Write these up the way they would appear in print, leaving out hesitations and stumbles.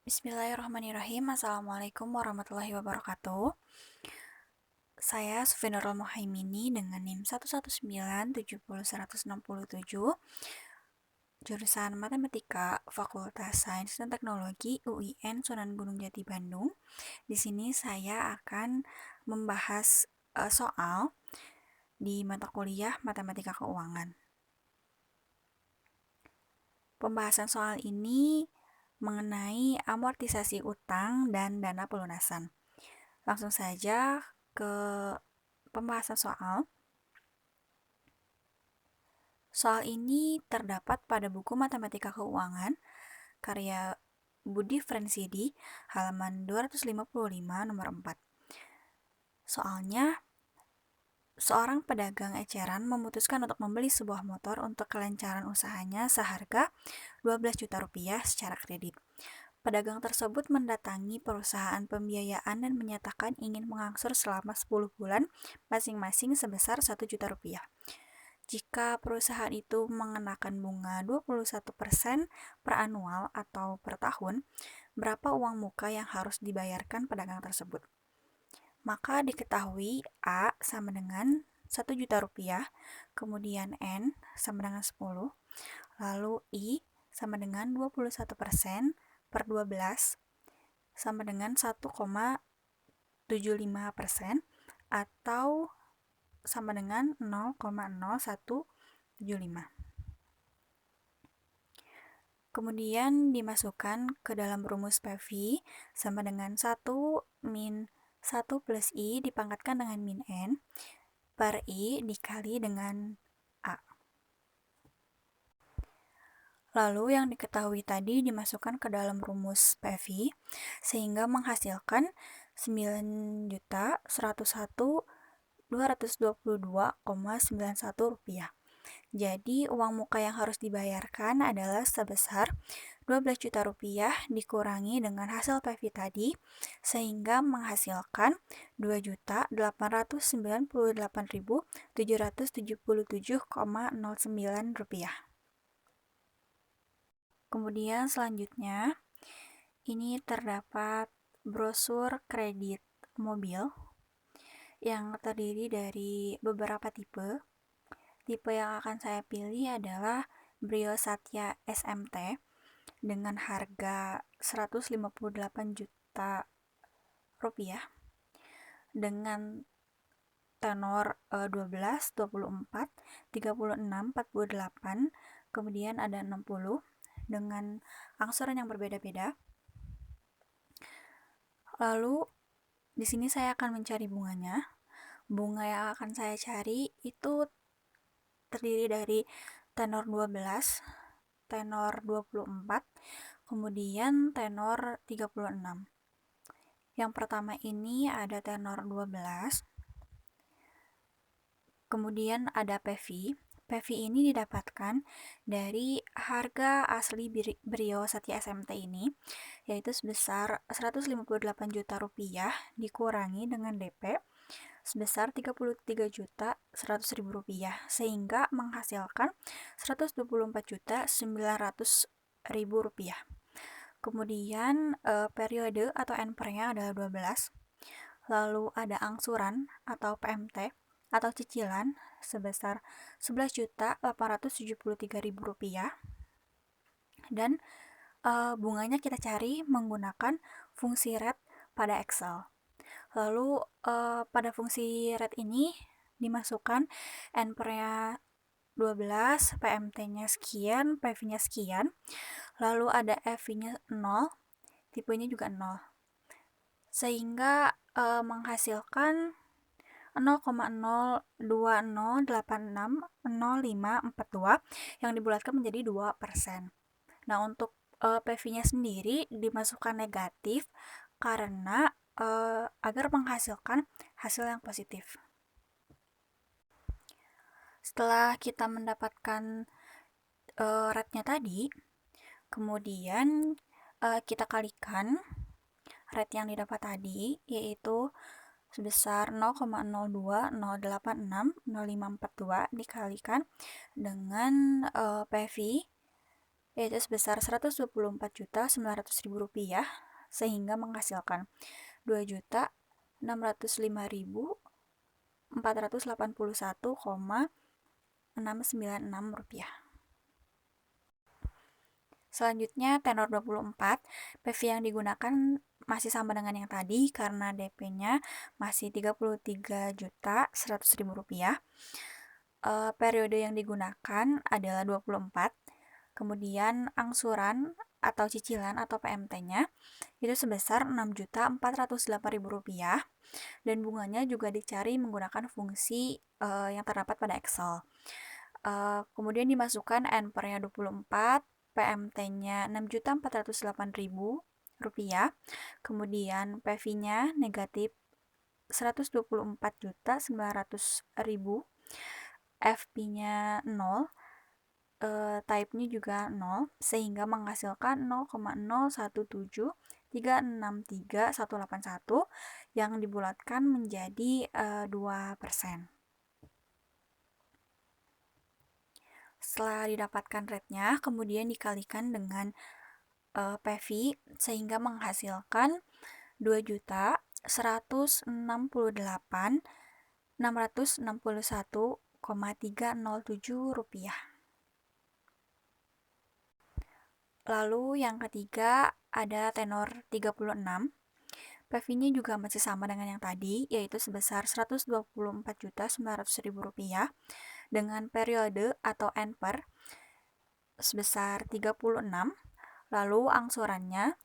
Bismillahirrahmanirrahim. Assalamualaikum warahmatullahi wabarakatuh. Saya Sufi Nurul Muhaimini dengan NIM 119700167, jurusan Matematika, Fakultas Sains dan Teknologi UIN Sunan Gunung Jati Bandung. Di sini saya akan membahas soal di mata kuliah Matematika Keuangan. Pembahasan soal ini mengenai amortisasi utang dan dana pelunasan. Langsung saja ke pembahasan soal. Soal ini terdapat pada buku Matematika Keuangan karya Budi Frensidi halaman 255 nomor 4. Soalnya, seorang pedagang eceran memutuskan untuk membeli sebuah motor untuk kelancaran usahanya seharga 12 juta rupiah secara kredit. Pedagang tersebut mendatangi perusahaan pembiayaan dan menyatakan ingin mengangsur selama 10 bulan masing-masing sebesar 1 juta rupiah. Jika perusahaan itu mengenakan bunga 21% per anual atau per tahun, berapa uang muka yang harus dibayarkan pedagang tersebut? Maka diketahui A sama dengan 1 juta rupiah, kemudian N sama dengan 10, lalu I sama dengan 21% per 12 sama dengan 1,75% atau sama dengan 0,0175. Kemudian dimasukkan ke dalam rumus PV sama dengan 1 min 1 plus I dipangkatkan dengan min N per I dikali dengan A. Lalu yang diketahui tadi dimasukkan ke dalam rumus PV sehingga menghasilkan 9.101.222,91 rupiah. Jadi uang muka yang harus dibayarkan adalah sebesar 12 juta rupiah dikurangi dengan hasil PV tadi sehingga menghasilkan 2.898.777,09 rupiah. Kemudian selanjutnya ini terdapat brosur kredit mobil yang terdiri dari beberapa tipe. Tipe yang akan saya pilih adalah Brio Satya SMT dengan harga 158 juta rupiah dengan tenor 12, 24, 36, 48, kemudian ada 60 dengan angsuran yang berbeda-beda. Lalu di sini saya akan mencari bunganya. Bunga yang akan saya cari itu terdiri dari tenor 12, tenor 24, kemudian tenor 36. Yang pertama ini ada tenor 12, kemudian ada PV. PV ini didapatkan dari harga asli Brio Satya SMT ini, yaitu sebesar 158 juta rupiah dikurangi dengan DP sebesar 33.100.000 rupiah, sehingga menghasilkan 124.900.000 rupiah. Kemudian periode atau NPR-nya adalah 12. Lalu ada angsuran atau PMT atau cicilan sebesar 11.873.000 rupiah. Dan bunganya kita cari menggunakan fungsi rate pada Excel. Lalu pada fungsi rate ini dimasukkan NPR-nya 12, PMT-nya sekian, PV-nya sekian. Lalu ada FV-nya 0, tipenya juga 0. Sehingga menghasilkan 0,020860542 yang dibulatkan menjadi 2%. Nah, untuk PV-nya sendiri dimasukkan negatif karena agar menghasilkan hasil yang positif. Setelah kita mendapatkan rate-nya tadi, kemudian kita kalikan rate yang didapat tadi, yaitu sebesar 0,0208600542 dikalikan dengan PV yaitu sebesar Rp124.900.000, sehingga menghasilkan Rp2.605.481,696. Selanjutnya tenor 24, PV yang digunakan masih sama dengan yang tadi karena DP-nya masih Rp33.100.000. Periode yang digunakan adalah 24. Kemudian angsuran atau cicilan atau PMT-nya itu sebesar Rp6.408.000 dan bunganya juga dicari menggunakan fungsi yang terdapat pada Excel. Kemudian dimasukkan NPR-nya 24, PMT-nya Rp6.408.000, kemudian PV-nya negatif Rp124.900.000, FP-nya 0, type-nya juga 0, sehingga menghasilkan 0,017363.181 yang dibulatkan menjadi 2%. Setelah didapatkan rate-nya, kemudian dikalikan dengan PV sehingga menghasilkan Rp2.168.661,307. Lalu yang ketiga ada tenor 36. PV-nya juga masih sama dengan yang tadi, yaitu sebesar Rp124.900.000 dengan periode atau NPR sebesar 36. Lalu angsurannya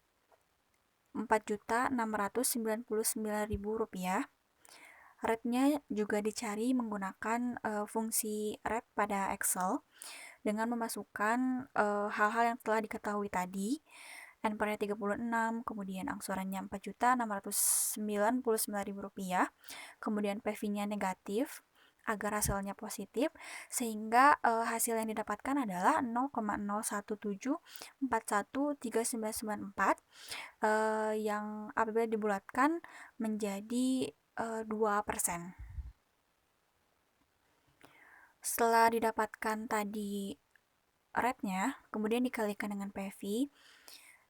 Rp4.699.000. Rate-nya juga dicari menggunakan fungsi rate pada Excel dengan memasukkan hal-hal yang telah diketahui tadi. NPR-nya 36, kemudian angsurannya Rp4.699.000, kemudian PV-nya negatif agar hasilnya positif, sehingga hasil yang didapatkan adalah 0,017413994 yang apabila dibulatkan menjadi 2%. Setelah didapatkan tadi rate-nya, kemudian dikalikan dengan PV,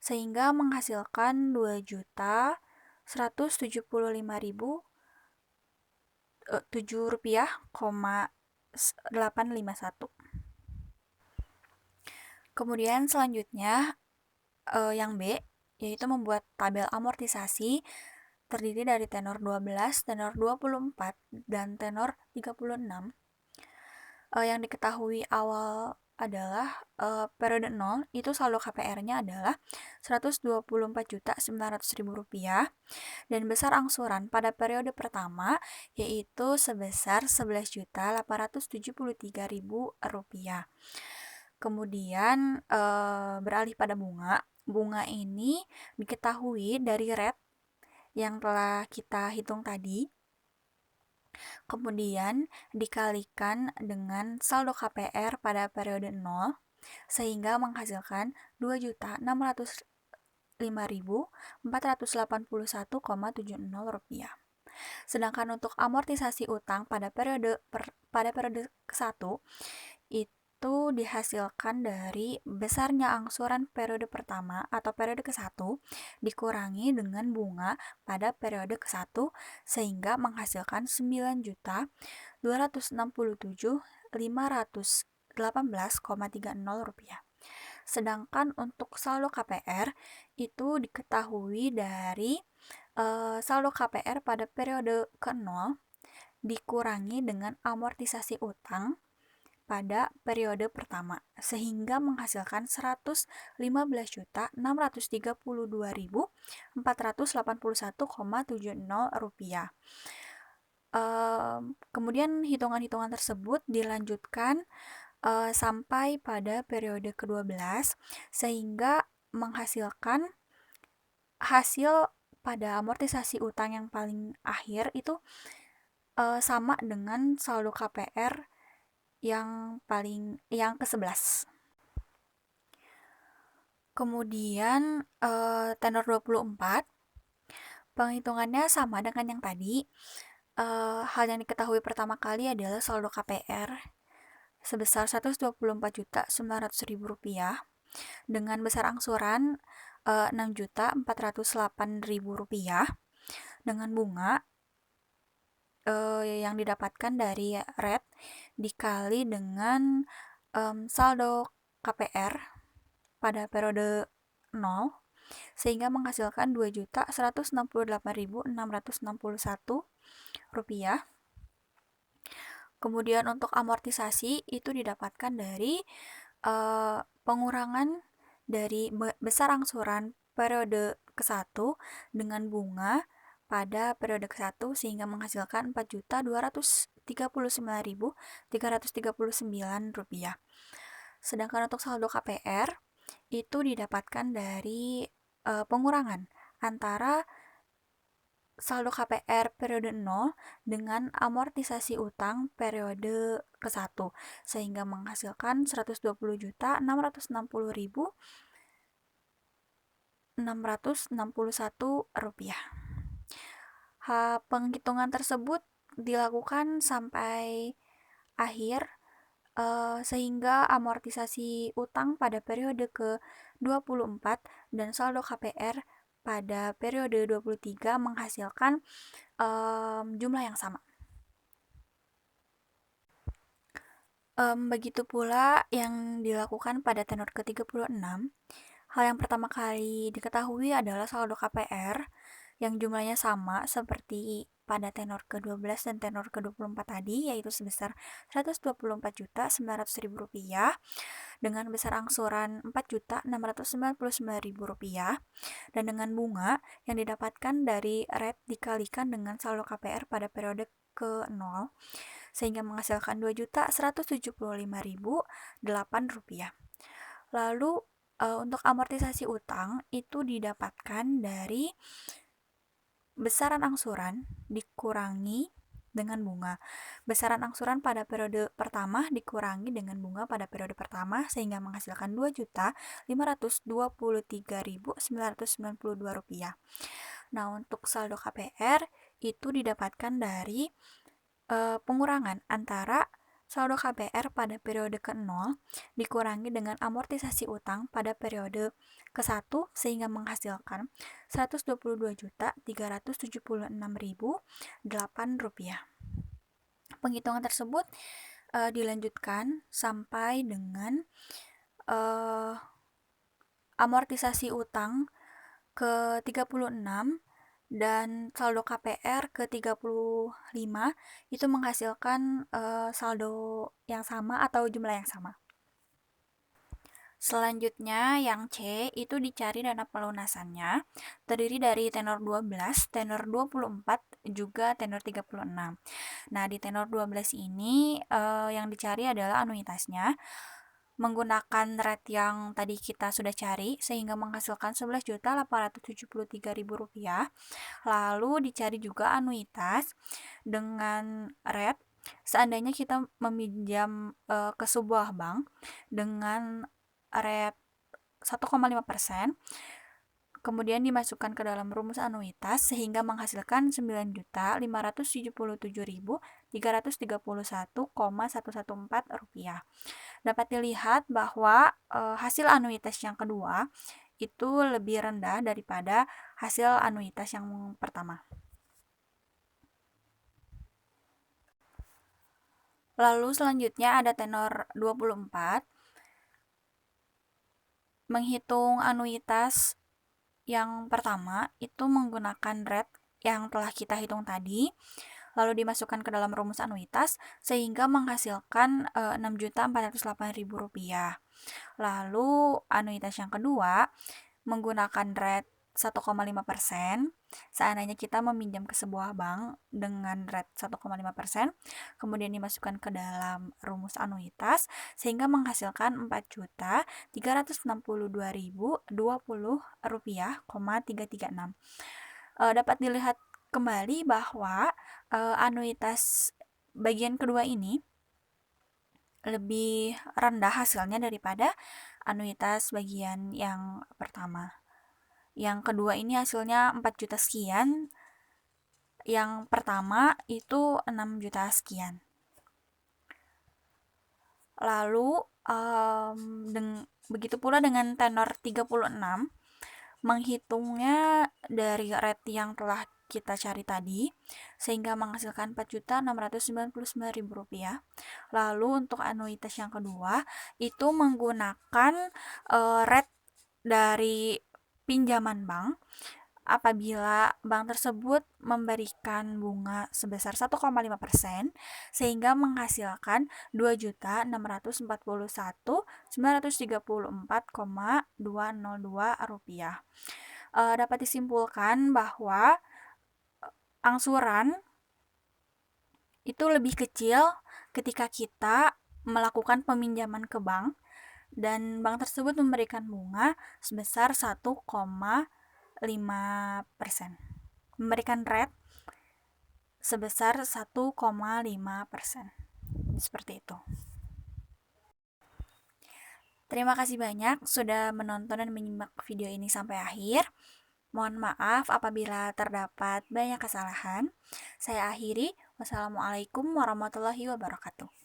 sehingga menghasilkan Rp2.175.007,851. Kemudian selanjutnya yang B, yaitu membuat tabel amortisasi terdiri dari tenor 12, tenor 24, dan tenor 36. Yang diketahui awal adalah periode 0 itu saldo KPR-nya adalah Rp124.900.000 dan besar angsuran pada periode pertama yaitu sebesar Rp11.873.000. Kemudian beralih pada bunga. Bunga ini diketahui dari rate yang telah kita hitung tadi, kemudian dikalikan dengan saldo KPR pada periode 0, sehingga menghasilkan Rp2.005.481,70. Sedangkan untuk amortisasi utang pada periode ke-1 itu dihasilkan dari besarnya angsuran periode pertama atau periode ke-1 dikurangi dengan bunga pada periode ke-1 sehingga menghasilkan Rp9.267.518,30. Sedangkan untuk saldo KPR itu diketahui dari saldo KPR pada periode ke-0 dikurangi dengan amortisasi utang pada periode pertama sehingga menghasilkan Rp1.532.481,70. Kemudian hitungan-hitungan tersebut dilanjutkan sampai pada periode ke-12 sehingga menghasilkan hasil pada amortisasi utang yang paling akhir itu sama dengan saldo KPR yang ke-11. Kemudian tenor 24, penghitungannya sama dengan yang tadi. Hal yang diketahui pertama kali adalah saldo KPR sebesar Rp124.900.000 dengan besar angsuran Rp6.408.000 dengan bunga yang didapatkan dari red dikali dengan saldo KPR pada periode 0 sehingga menghasilkan Rp2.168.661. Kemudian untuk amortisasi itu didapatkan dari pengurangan dari besar angsuran periode ke-1 dengan bunga pada periode ke-1 sehingga menghasilkan Rp4.239.339. Sedangkan untuk saldo KPR itu didapatkan dari pengurangan antara saldo KPR periode 0 dengan amortisasi utang periode ke-1 sehingga menghasilkan Rp120.660.661. Penghitungan tersebut dilakukan sampai akhir sehingga amortisasi utang pada periode ke-24 dan saldo KPR pada periode 23 menghasilkan jumlah yang sama. Begitu pula yang dilakukan pada tenor ke-36. Hal yang pertama kali diketahui adalah saldo KPR yang jumlahnya sama seperti pada tenor ke-12 dan tenor ke-24 tadi, yaitu sebesar Rp124.900.000 dengan besar angsuran Rp4.699.000 dan dengan bunga yang didapatkan dari red dikalikan dengan saldo KPR pada periode ke-0 sehingga menghasilkan Rp2.175.008. Lalu untuk amortisasi utang itu didapatkan dari besaran angsuran dikurangi dengan bunga. Besaran angsuran pada periode pertama dikurangi dengan bunga pada periode pertama sehingga menghasilkan Rp2.523.992. Nah, untuk saldo KPR itu didapatkan dari pengurangan antara saldo KPR pada periode ke-0 dikurangi dengan amortisasi utang pada periode ke-1 sehingga menghasilkan Rp122.376.008. Penghitungan tersebut dilanjutkan sampai dengan amortisasi utang ke-36 dan saldo KPR ke-35 itu menghasilkan saldo yang sama atau jumlah yang sama. Selanjutnya yang C itu dicari dana pelunasannya, terdiri dari tenor 12, tenor 24, juga tenor 36. Nah, di tenor 12 ini yang dicari adalah anuitasnya menggunakan rate yang tadi kita sudah cari sehingga menghasilkan Rp11.873.000. Lalu dicari juga anuitas dengan rate seandainya kita meminjam ke sebuah bank dengan rate 1,5%, kemudian dimasukkan ke dalam rumus anuitas sehingga menghasilkan Rp9.577.331,114. Dapat dilihat bahwa hasil anuitas yang kedua itu lebih rendah daripada hasil anuitas yang pertama. Lalu selanjutnya ada tenor 24. Menghitung anuitas yang pertama itu menggunakan rate yang telah kita hitung tadi, lalu dimasukkan ke dalam rumus anuitas sehingga menghasilkan Rp6.408.000. Lalu anuitas yang kedua menggunakan rate 1,5%. Seandainya kita meminjam ke sebuah bank dengan rate 1,5%, kemudian dimasukkan ke dalam rumus anuitas sehingga menghasilkan Rp4.362.020,336. Dapat dilihat kembali bahwa anuitas bagian kedua ini lebih rendah hasilnya daripada anuitas bagian yang pertama. Yang kedua ini hasilnya 4 juta sekian, yang pertama itu 6 juta sekian. Lalu Begitu pula dengan tenor 36, menghitungnya dari rate yang telah kita cari tadi, sehingga menghasilkan Rp4.699.000. Lalu untuk anuitas yang kedua, itu menggunakan rate dari pinjaman bank apabila bank tersebut memberikan bunga sebesar 1,5% sehingga menghasilkan Rp2.641.934,202. Dapat disimpulkan bahwa angsuran itu lebih kecil ketika kita melakukan peminjaman ke bank dan bank tersebut memberikan bunga sebesar 1,5%. Memberikan rate sebesar 1,5%. Seperti itu. Terima kasih banyak sudah menonton dan menyimak video ini sampai akhir. Mohon maaf apabila terdapat banyak kesalahan. Saya akhiri. Wassalamualaikum warahmatullahi wabarakatuh.